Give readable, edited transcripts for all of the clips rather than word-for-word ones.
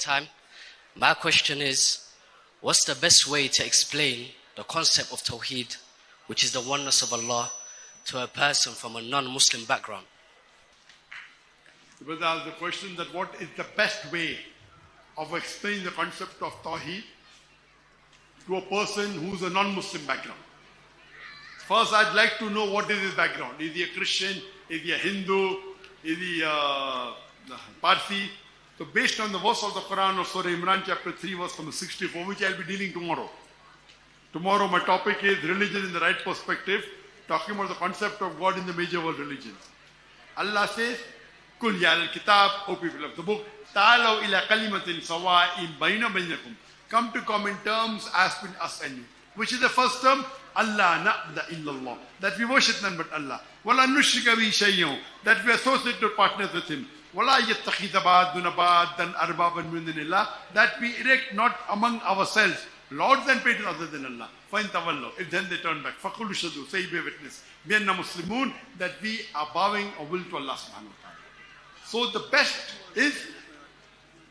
time. My question is, what's the best way to explain the concept of Tawheed, which is the oneness of Allah, to a person from a non-Muslim background? Because I asked the question that what is the best way of explaining the concept of Tawheed to a person who's a non-Muslim background. First, I'd like to know what is his background. Is he a Christian? Is he a Hindu? Is he a Parsi? So based on the verse of the Quran of Surah Imran chapter 3 verse number 64, which I'll be dealing tomorrow. Tomorrow my topic is religion in the right perspective, talking about the concept of God in the major world religions. Allah says, Kul ya al-kitab, O people of the book, ta'alaw ila kalimatin sawa'in bayna baynakum. Come to common terms as between us and you. Which is the first term? Allah na'budu illallah. That we worship none but Allah. Wala nushrika bihi shay'un. That we associate no partners with Him. Wala yattakhidha ba'duna ba'dan arbaban min dunillah. That we erect not among ourselves lords and patrons other than Allah. Fa'in tawallu. If then they turn back. Faqulu shadu. Say be a witness. Bi anna muslimun. That we are bowing our will to Allah subhanahu wa ta'ala. So the best is,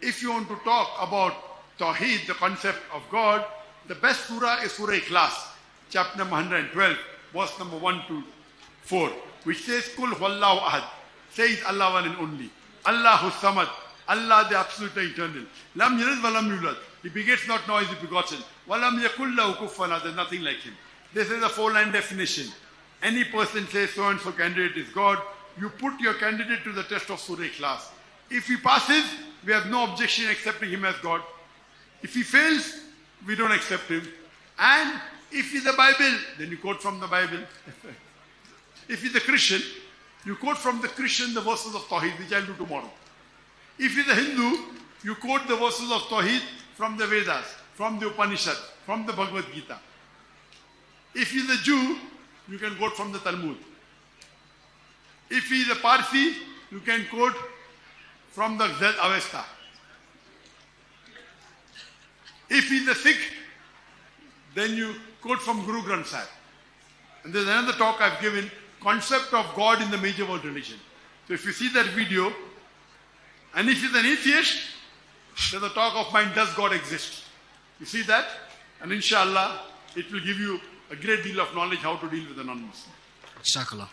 if you want to talk about Tawheed, the concept of God, the best surah is Surah Ikhlas, chapter number 112, verse number 1 to 4, which says, Kul huwallahu ahad, says Allah one and only. Allahu samad, Allah the absolute and eternal. Lam yalid wa lam yulad, He begets not nor is He begotten. Wa lam yakul lahu kufuwan ahad, there's nothing like Him. This is a 4-line definition. Any person says so and so candidate is God, you put your candidate to the test of Surah Ikhlas. If he passes, we have no objection accepting him as God. If he fails, we don't accept him. And if he's a Bible, then you quote from the Bible. If he's a Christian, you quote from the Christian the verses of Tawheed, which I'll do tomorrow. If he's a Hindu, you quote the verses of Tawheed from the Vedas, from the Upanishad, from the Bhagavad Gita. If he's a Jew, you can quote from the Talmud. If he's a Parsi, you can quote from the Zed Avesta. If he's a Sikh, then you quote from Guru Granth Sahib. And there's another talk I've given, concept of God in the major world religion. So if you see that video, and if he's an atheist, there's a talk of mine, does God exist? You see that? And inshallah, it will give you a great deal of knowledge how to deal with a non-Muslim. Jazakallah.